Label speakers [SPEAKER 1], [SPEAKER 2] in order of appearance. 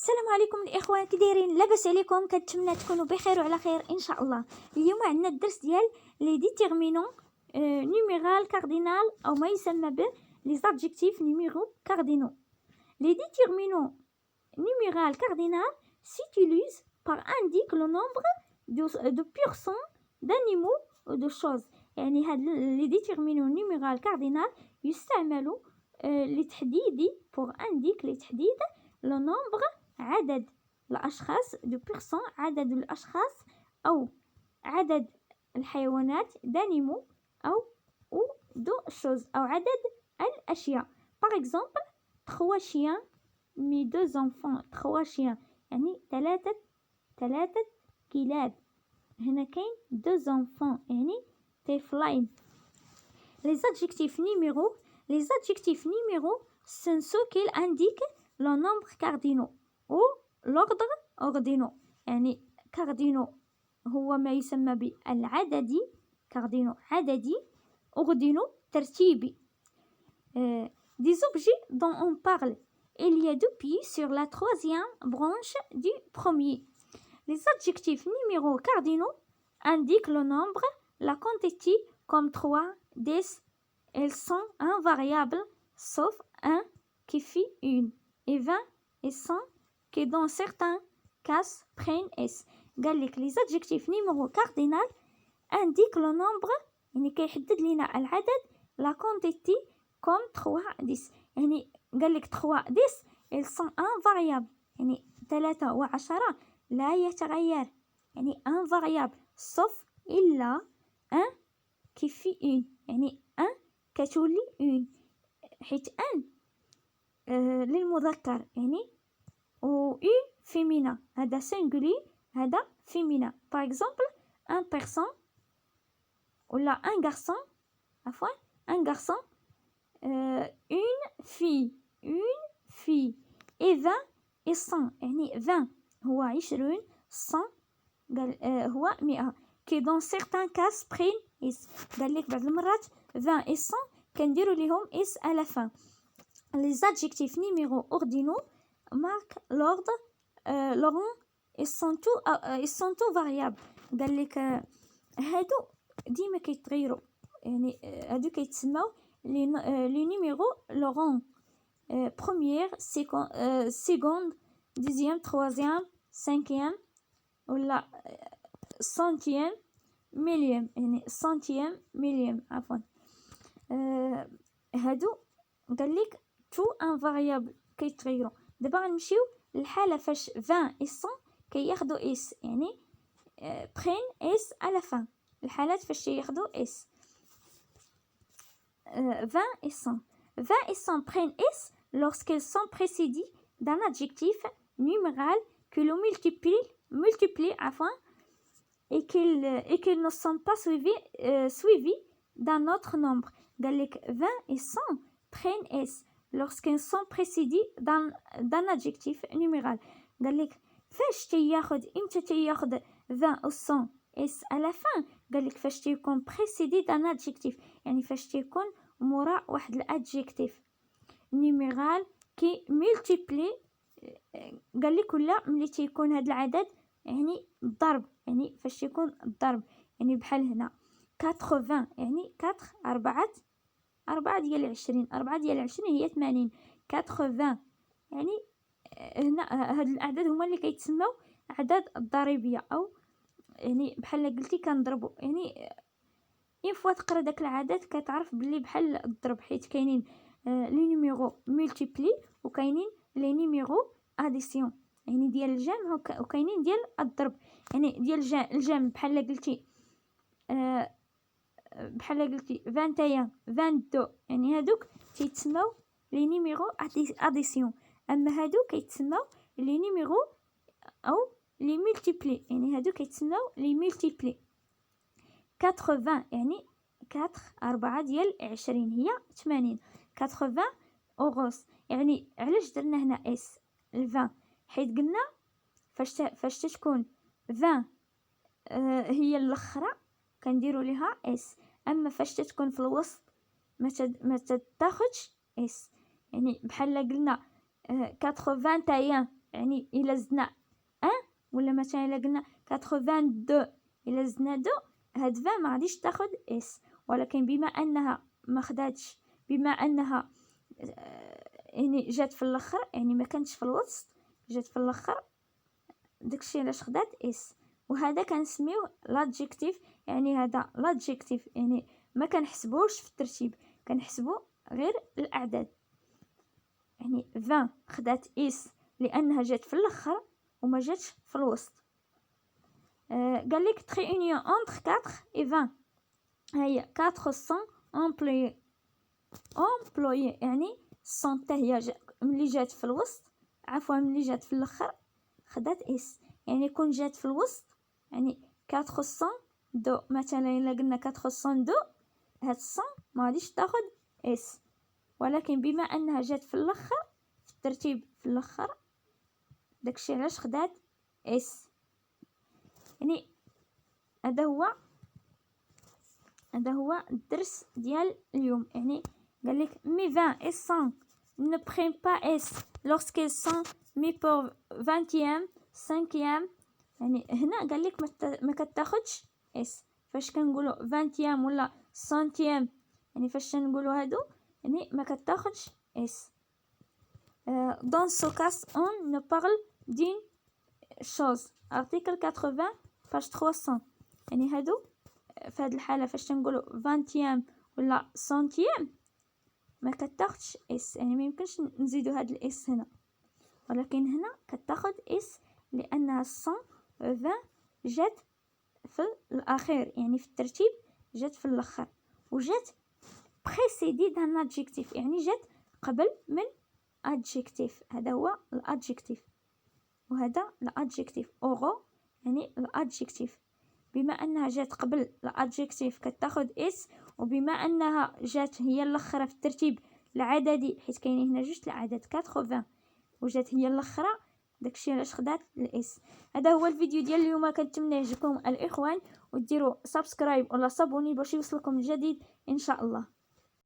[SPEAKER 1] السلام عليكم الاخوان، كي دايرين؟ لاباس عليكم؟ كنتمنى تكونوا بخير وعلى خير ان شاء الله. اليوم عندنا الدرس ديال لي ديتيرمينون نيميرال كاردينال او ما يسمى ب لي زادجيكتيف نيميرو كاردينو. Les déterminants numéral cardinal s'utilisent par indique le nombre de pourcents d'animaux ou de choses. يعني هاد les déterminants numéral cardinal يستعملوا لتحديد pour indique لتحديد le nombre عدد الأشخاص de pourcents عدد الأشخاص أو عدد الحيوانات d'animaux أو de choses أو عدد الأشياء. Par exemple 3 chiens mais 2 enfants. 3 chiens يعني ثلاثة كلاب. هنا كاين 2 enfants يعني طفلين. Les adjectifs numéros sont ceux qui indiquent le nombre cardinaux ou l'ordre ordinaux. يعني cardinaux هو ما يسمى بالعددي، cardinaux عددي، ordinaux ترتيبي. Des objets dont on parle. Il y a 2 pieds sur la 3e branche du premier. Les adjectifs numéros cardinaux indiquent le nombre, la quantité comme 3, 10. Elles sont invariables sauf un qui fait 1 et 20 et 100 qui dans certains cas prennent S. قال لك les adjectifs numéros cardinaux indiquent le nombre يعني كيحدد لنا العدد la quantité comme 3 10 يعني قال لك 3 10 ils sont invariables يعني 3 و10 لا يتغير يعني invariable sauf إلا 1 qui fait 1 يعني 1 كتولي 1 حيت 1 للمذكر يعني و 1 féminin هذا singulier هذا féminin. par exemple un personne ولا un garçon عفوا un garçon une fille et 20 et 100 يعني 20 هو 20 100 قال هو 100 كي دون certains cas prennent اس. قال لك بعض المرات 20 et 100 كنديروا ليهم اس à la fin. les adjectifs numéros ordinaux marquent l'ordre le rang ils sont tout variables. قال لك هادو ديما كيتغيروا يعني هادو كيتسموا لي نيميرو لو رون première seconde deuxième troisième cinquième ولا centième millième يعني centième millième عفوا. هادو قال لك تو انفاريابل كيتغيروا. دابا غنمشيو للحاله فاش 20 et 100 كياخدوا اس يعني prennent اس à la fin. الحالات فاش ياخدوا اس 20 et 100. 20 et 100 prennent S lorsqu'ils sont précédés d'un adjectif numéral que le multiplie et qu'ils ne sont pas suivis d'un autre nombre. قال لك 20 et 100 prennent S lorsqu'ils sont précédés d'un adjectif numéral. قال لك فاش امتى تياخد 20 ou 100 S à la fin. قال لك فاش تيكون précédé d'un adjectif يعني فاش تيكون مورا واحد الادجيكتيف نيميرال كي ملتيبلي. قال لك ولا ملي تيكون هذا العدد يعني الضرب يعني فاش يكون الضرب يعني بحال هنا 80 يعني 4 ديال 20 4 ديال 20 هي 80 80 يعني هنا هاد الاعداد هما اللي كيتسموا اعداد الضريبيه او يعني بحال قلتي كنضربوا يعني اين فوا تقرا داك العدد كتعرف بلي بحال الضرب حيت كاينين لي نيميرو ملتيبلي وكاينين لي نيميرو اديسيون يعني ديال الجمع وكاينين ديال الضرب يعني ديال الجمع بحال قلتي 21 22 يعني هادوك تيتسموا لي نيميرو اديسيون. اما هادو كيتسموا لي نيميرو او لي ملتيبلي يعني هادو كيتسموا لي ملتيبلي. 80 يعني 4 ديال 20 هي 80 80 أغسطس يعني علاش درنا هنا اس 20 حيت قلنا فاش تكون 20 هي الاخرى كنديروا ليها اس. اما فاش تكون في الوسط ما تاخذش اس يعني بحال قلنا 81 يعني الا زدنا ان، ولا مثلا الا قلنا 82 الا زدنا دو، هاد 20 ما غاديش تاخد اس. ولكن بما انها ما خداتش، بما انها يعني جات في الاخر، يعني ما كانتش في الوسط، جات في الاخر، داكشي علاش خدات اس. وهذا كنسميوه لادجيكتيف. يعني هذا لادجيكتيف يعني ما كنحسبوش في الترتيب، كنحسبو غير الاعداد. يعني 20 خدات اس لانها جات في الاخر وما جاتش في الوسط. قال لك تري اونيون انتر 4 et 20. هي 400 امبلوي يعني 100 حتى هي ملي جات في الوسط، عفوا ملي جات في الاخر خدات اس. يعني كون جات في الوسط يعني 400 دو، مثلا الا قلنا 400 دو، هاد 100 ما غاديش تاخد اس. ولكن بما انها جات في الاخر في الترتيب في الاخر، داكشي علاش خدات اس. يعني هذا هو الدرس ديال اليوم. يعني قال لك مي 20 et 100 ne prennent pas s lorsqu'ils sont mis pour 20e 5e. يعني هنا قال لك ما كتاخدش اس فاش كنقولوا 20e ولا 100e. يعني فاش نقولوا هادو يعني ما كتاخدش اس. dans ce cas on ne parle d'une chose. article 80 page 300. يعني هادو في هاد الحاله فاش نقولوا 20 ولا 100 ما كتاخدش اس. يعني ما يمكنش نزيدوا هاد الاس هنا، ولكن هنا كتاخد اس لانها 120 جات في الاخير، يعني في الترتيب جات في الاخر، وجات بريسيدي دان ادجيكتيف، يعني جات قبل من ادجيكتيف. هذا هو الادجيكتيف، وهذا الادجيكتيف اورو يعني الادجيكتيف. بما انها جات قبل الادجيكتيف كتاخد اس، وبما انها جات هي الاخرى في الترتيب العددي، حيت كاينين هنا جوج العدد 80 وجات هي الاخرى، داكشي علاش خدات الاس. هذا هو الفيديو ديال اليوم، كنتمنى يعجبكم الاخوان، وديروا سبسكرايب ولا صابوني باش يوصلكم الجديد ان شاء الله.